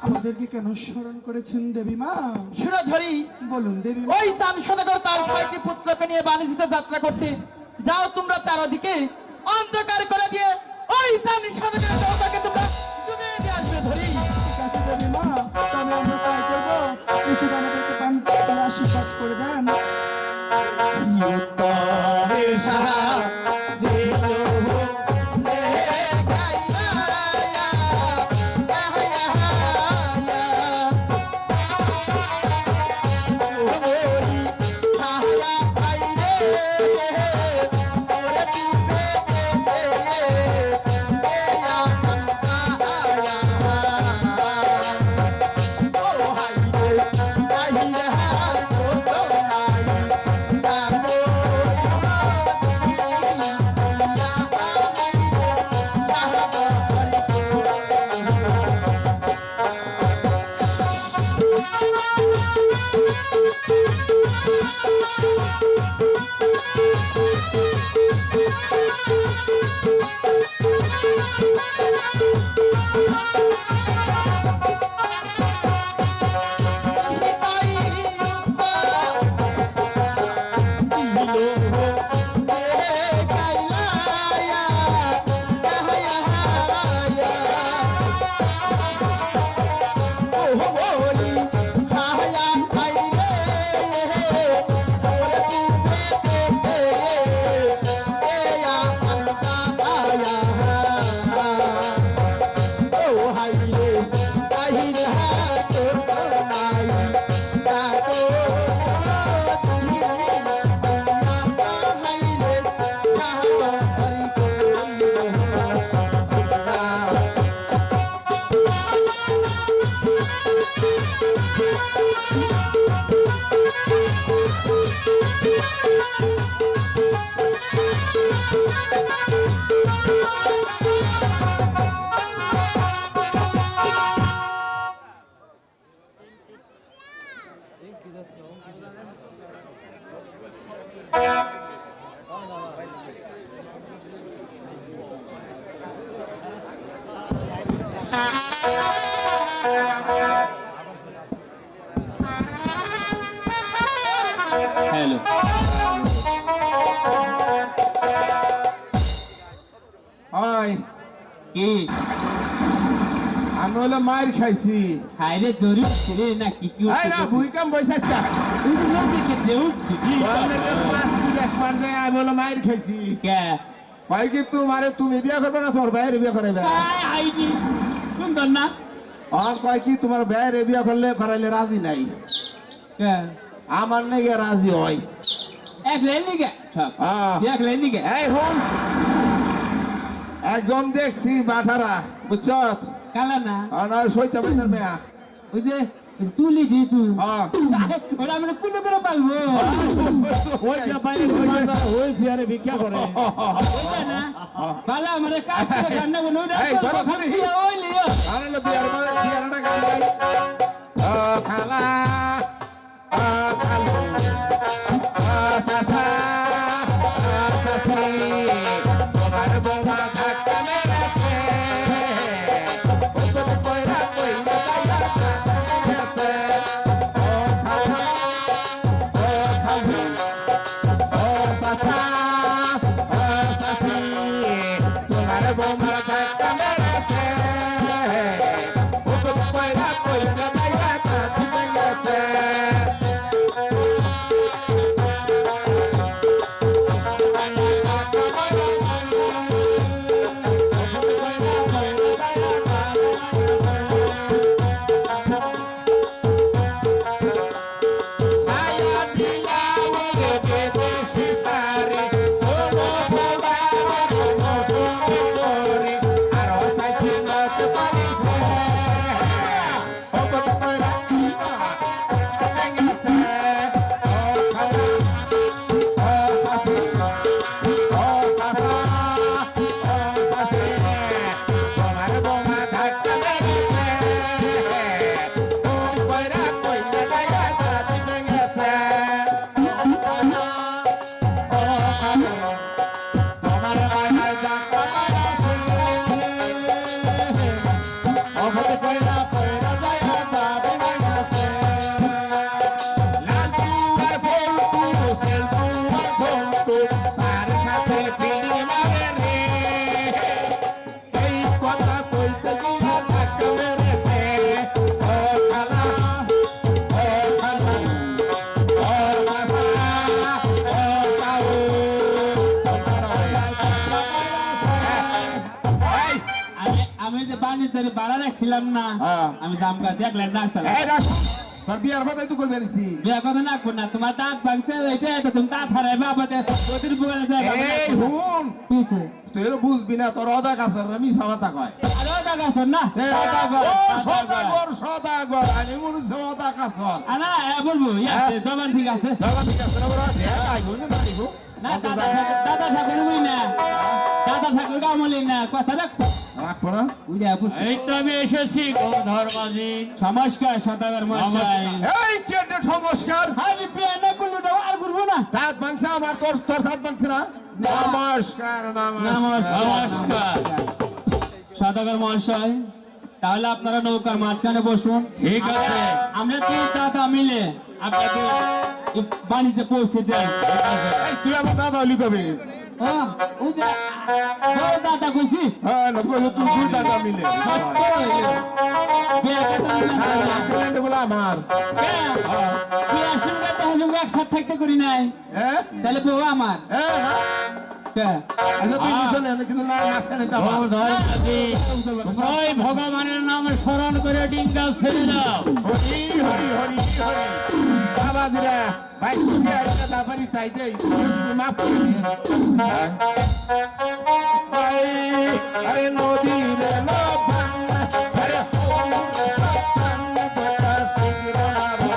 আমাদেরকে কেন স্মরণ করেছেন দেবী মা? সুরঝরি, বলুন দেবী মা। ওই চাঁদ সদাগর তার 6টি পুত্রকে নিয়ে বাণিজ্যতে যাত্রা করছে। যাও তোমরা চারদিকে অন্ধকার করে দিয়ে ওই চাঁদ সদাগরের নৌকাকে তোমরা ডুবিয়ে দিয়ে আসবে ধরি। ঠিক আছে দেবী মা, তবে আমরা তাই করবো। এসে আমাদেরকে পান আশীর্বাদ করে দেন। হ্যালো, কি আমি হলো মায়ের খাইছি। হাইরে জরুর ছেলে না কি কি ভূমিকম্প বৈশাখটা নদী কেটে উঠছি কি একবার যায় আমি হলো মায়ের খাইছি। কে ভাই কি তোমারে তুমি বিয়ে করবে না তোমার ভাইয়ের বিয়ে করাবে? আইডি সুন্দর না আর কয় কি তোমার ভাইয়ের বিয়ে করলে করাইলে রাজি নাই। কে আমার নাকি রাজি হয়। এক লাইন দিকে এক লাইন দিকে এই হন একজন দেখছি বাঠারা বুঝছ কালা না সইতে পারছেন মেয়া ওই যে তুলি যেহেতু হ্যাঁ ওরা আমরা কুলো করে পালবো ভিক্ষা করে না পালা আমার কাজ করে রান্না বলো বিয়ার বিয়ারটা গান গাই খালা খালু সাসা সাসি তোমার বৌমা ধাক্কা মেরেছে ওষুধ কইরা কইরা যাইয়াছে ও খালু ও খালু ও সাসা সাসি তোমার বৌমা ধাক্কা মেরেছে আমি যে বাণিজ্যের ভাড়া রাখছিলাম না হ্যাঁ। আমি জামগা দেখলেন না এই রাখ তোর বিয়ার কথাই তো কইবে নিছি বিয়া কথা না করো না তোমার দাঁত ভাঙছে এটা তো তুমি দাঁত হারাইবে আবার ওদের বুকে জায়গা এই হুন পিছে তুই এর বুঝবি না তোর অদা কাছর আমি সাবাতা কয় আরে ওটা গাছ না এই সদাগর, সদাগর। সদাগর আমি মনে হচ্ছে অদা কাছর আরে বলবো ইয়াছে জবান ঠিক আছে দাদা ঠিক আছে না বড় আছে আইবো না আইবো না দাদা ঠাকুর হই না দাদা ঠাকুর কামলি না কথা রাখো রাখবো না বুঝা বুঝছি এই তো আমি এসেছি গৌধর মাঝি। নমস্কার সদাগর মশাই এই কেটে নমস্কার আমি বিয়া না করলে তো আর করবো না দাঁত ভাঙছে আমার তোর তোর দাঁত ভাঙছে না নমস্কার নমস্কার নমস্কার সদাগর মহাশয় তাহলে আপনারা নৌকার মাঝখানে বসুন ঠিক আছে। আমরা দুই দাদা মিলে আপনাদের এই বাড়িতে পৌঁছে দেন এই তুই আমার দাদা হলি কবে ও ও যে বড় দাদা কইছি হ্যাঁ না তুই তুই দুই দাদা মিলে ছেলেটা বলে আমার একসাথে থাকতে করি নাই হ্যাঁ তাহলে বউ আমার হ্যাঁ না আচ্ছা তুই নিছ না কিন্তু না মাঝখানেটা আমার গৌধর মাঝি, তোমরা ওই ভগবানের নাম স্মরণ করে ডিঙ্গা ছেড়ে দাও। হরি হরি হরি হরি বাবা দিরা ভাই তুমি আইনা দাবারি তাইতে মাফ করে দিন হ্যাঁ? ভাই আরে নদীর লবণ আরে সত্তান বটা শিগরা আগে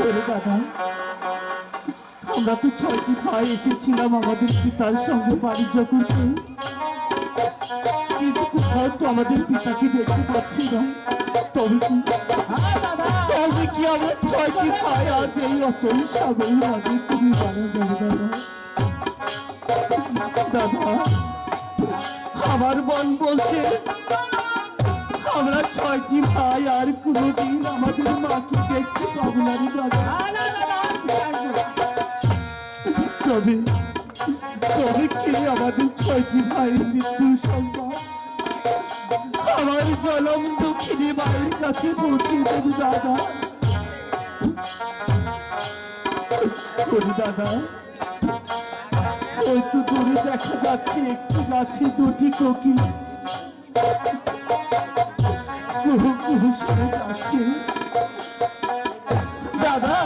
ওরে দাদা আমরা তো 6টি ভাই এসেছিলাম আমাদের পিতার সঙ্গে বাণিজ্য করতে কিন্তু কোথাও তো আমাদের পিতাকে দেখতে পাচ্ছি না তবে কি আমরা 6টি ভাই আজ এই অতল সাগর মাঝে তুমি জানা যাবে দাদা আমার মন বলছে আমরা 6টি ভাই আর কোনোদিন আমাদের মাকে দেখতে পাবো না রে দাদা তবে তবে কে আমাদের 6টি ভাইয়ের মৃত্যুর সংবাদ আমার জনম দক্ষিণী মায়ের কাছে পৌঁছে দেবে দাদা ওরে দাদা ওই তো দূরে দেখা যাচ্ছে একটি গাছে 2টি কোকিল কুহু কুহু শুনে যাচ্ছে দাদা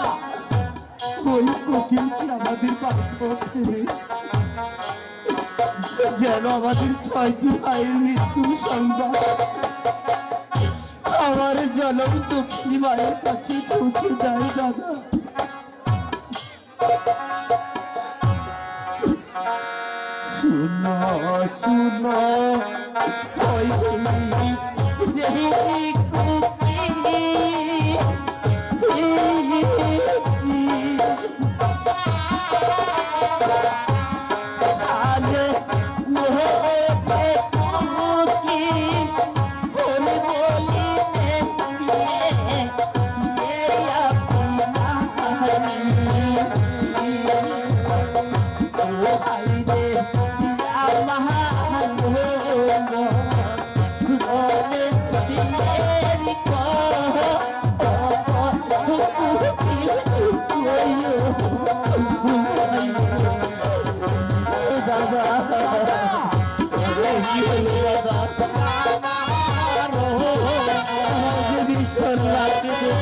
ওই কোকিল কি আমাদের বাধ্য ফেরে যেন আমাদের 6টি ভাইয়ের মৃত্যুর সংবাদ আমার জনম দক্ষিণী মায়ের কাছে পৌঁছে যায় দাদা শুভ শুনো শুনো ওই রে কুকি আলে ওহে কুকি বলে বলিতে ভীষণ লাগছে